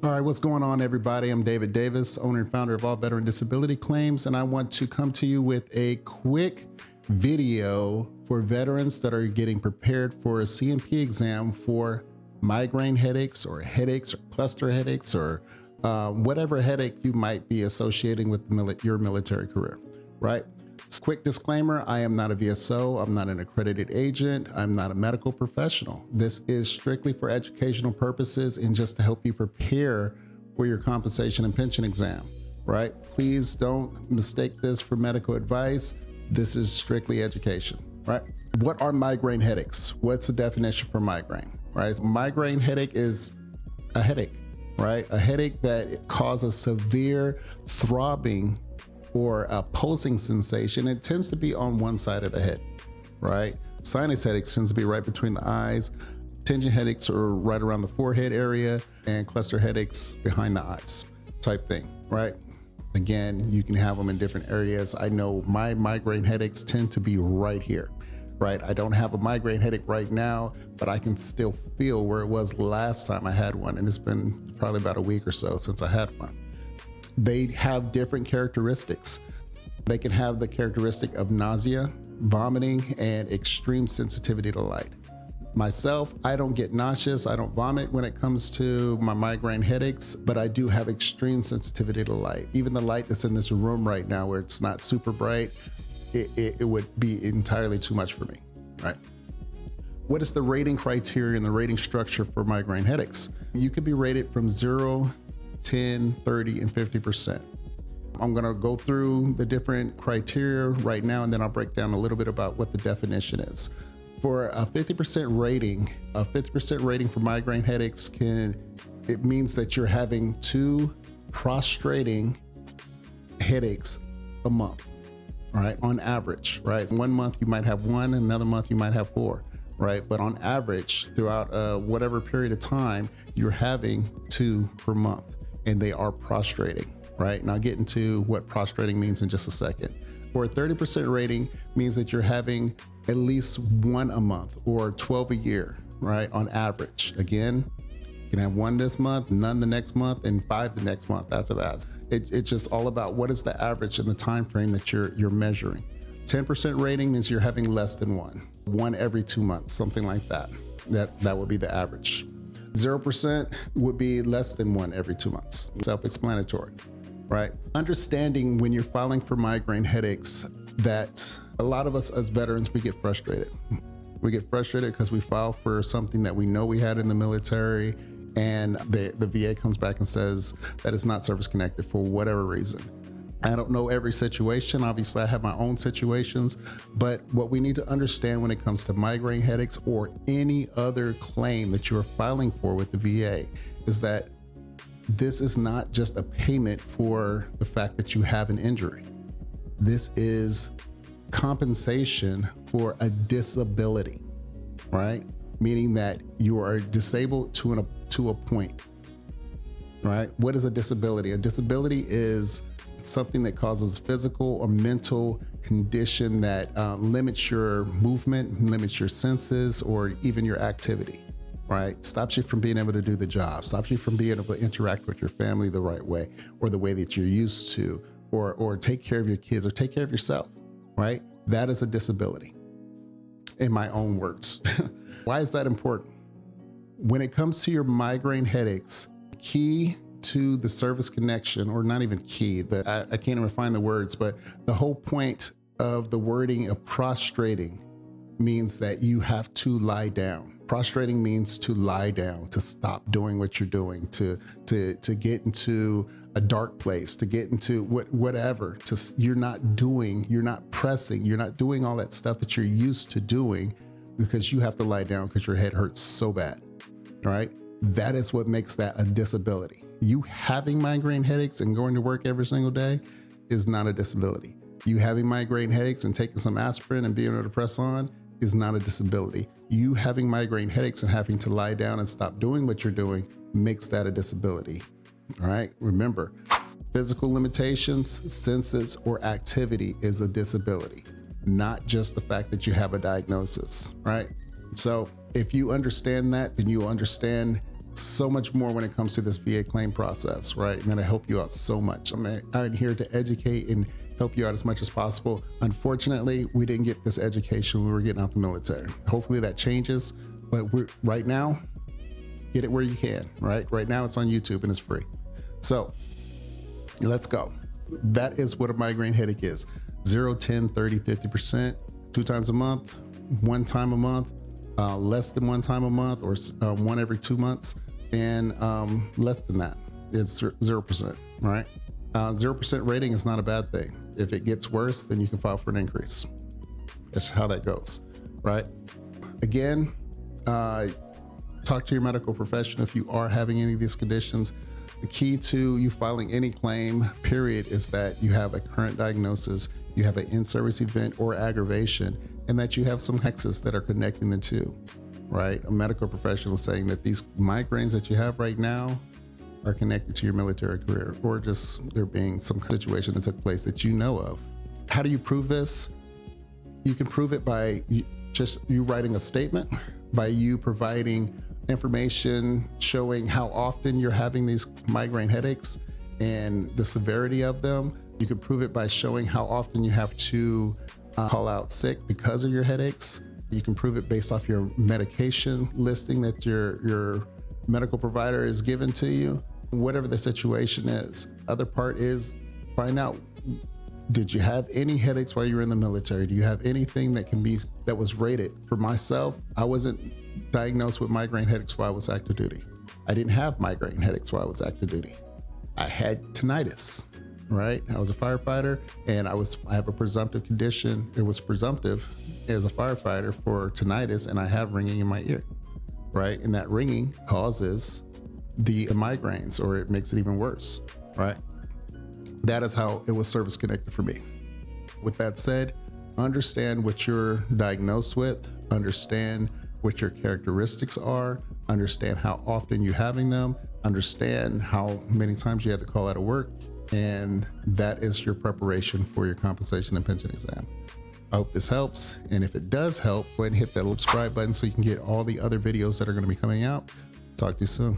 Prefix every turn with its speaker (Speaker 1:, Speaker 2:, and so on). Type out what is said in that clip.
Speaker 1: All right, what's going on, everybody? I'm David Davis, owner and founder of All Veteran Disability Claims, and I want to come to you with a quick video for veterans that are getting prepared for a CMP exam for migraine headaches or cluster headaches or whatever headache you might be associating with your military career, right? Quick disclaimer, I am not a VSO, I'm not an accredited agent, I'm not a medical professional. This is strictly for educational purposes and just to help you prepare for your compensation and pension exam, right? Please don't mistake this for medical advice. This is strictly education, right? What are migraine headaches? What's the definition for migraine, right? Migraine headache is a headache, right? A headache that causes severe throbbing or a pulsing sensation. It tends to be on one side of the head, right? Sinus headaches tends to be right between the eyes. Tension headaches are right around the forehead area, and cluster headaches behind the eyes type thing, right? Again, you can have them in different areas. I know my migraine headaches tend to be right here, right? I don't have a migraine headache right now, but I can still feel where it was last time I had one. And it's been probably about a week or so since I had one. They have different characteristics. They can have the characteristic of nausea, vomiting, and extreme sensitivity to light. Myself, I don't get nauseous, I don't vomit when it comes to my migraine headaches, but I do have extreme sensitivity to light. Even the light that's in this room right now, where it's not super bright, it would be entirely too much for me, right? What is the rating criteria and the rating structure for migraine headaches? You could be rated from 0, 10, 30, and 50%. I'm gonna go through the different criteria right now, and then I'll break down a little bit about what the definition is. For a 50% rating for migraine headaches it means that you're having 2 prostrating headaches a month, right? On average, right? 1 month you might have 1, another month you might have 4, right? But on average, throughout whatever period of time, you're having 2 per month, and they are prostrating, right? And I'll get into what prostrating means in just a second. For a 30% rating means that you're having at least 1 a month or 12 a year, right? On average. Again, you can have 1 this month, none the next month, and 5 the next month after that. It's just all about what is the average in the time frame that you're measuring. 10% rating means you're having less than 1 every 2 months, something like that. That would be the average. 0% would be less than 1 every 2 months. Self-explanatory, right? Understanding when you're filing for migraine headaches that a lot of us as veterans, we get frustrated. We get frustrated because we file for something that we know we had in the military, and the VA comes back and says that it's not service connected for whatever reason. I don't know every situation. Obviously, I have my own situations, but what we need to understand when it comes to migraine headaches or any other claim that you're filing for with the VA is that this is not just a payment for the fact that you have an injury. This is compensation for a disability, right? Meaning that you are disabled to a point, right? What is a disability? A disability is something that causes physical or mental condition that limits your movement, limits your senses, or even your activity, right? Stops you from being able to do the job, stops you from being able to interact with your family the right way or the way that you're used to, or take care of your kids or take care of yourself, right? That is a disability, in my own words. Why is that important? When it comes to your migraine headaches, key to the service connection, or not even key, I can't even find the words, but the whole point of the wording of prostrating means that you have to lie down. Prostrating means to lie down, to stop doing what you're doing, to get into a dark place, to get into whatever, you're not pressing, you're not doing all that stuff that you're used to doing because you have to lie down because your head hurts so bad, right? That is what makes that a disability. You having migraine headaches and going to work every single day is not a disability. You having migraine headaches and taking some aspirin and being able to press on is not a disability. You having migraine headaches and having to lie down and stop doing what you're doing makes that a disability. All right, remember, physical limitations, senses, or activity is a disability, not just the fact that you have a diagnosis, right? So if you understand that, then you'll understand so much more when it comes to this VA claim process, right? And then I help you out so much. I'm here to educate and help you out as much as possible. Unfortunately, we didn't get this education when we were getting out the military. Hopefully that changes, but right now, get it where you can, right? Right now it's on YouTube and it's free. So let's go. That is what a migraine headache is. 0, 10, 30, 50%, 2 times a month, 1 time a month, less than 1 time a month, or 1 every 2 months, and less than that is 0%, right? 0% rating is not a bad thing. If it gets worse, then you can file for an increase. That's how that goes, right? Again, talk to your medical professional if you are having any of these conditions. The key to you filing any claim, period, is that you have a current diagnosis, you have an in-service event or aggravation, and that you have some hexes that are connecting the two, right? A medical professional saying that these migraines that you have right now are connected to your military career, or just there being some situation that took place that you know of. How do you prove this? You can prove it by just you writing a statement, by you providing information showing how often you're having these migraine headaches and the severity of them. You can prove it by showing how often you have to call out sick because of your headaches. You can prove it based off your medication listing that your medical provider is given to you, whatever the situation is. Other part is find out, did you have any headaches while you were in the military? Do you have anything that was rated? For myself, I wasn't diagnosed with migraine headaches while I was active duty. I didn't have migraine headaches while I was active duty. I had tinnitus, right? I was a firefighter, and I have a presumptive condition. It was presumptive as a firefighter for tinnitus, and I have ringing in my ear, right? And that ringing causes the migraines, or it makes it even worse, right? That is how it was service connected for me. With that said, understand what you're diagnosed with, understand what your characteristics are, understand how often you're having them, understand how many times you had to call out of work, and that is your preparation for your compensation and pension exam. I hope this helps, and if it does help, go ahead and hit that subscribe button so you can get all the other videos that are going to be coming out. Talk to you soon.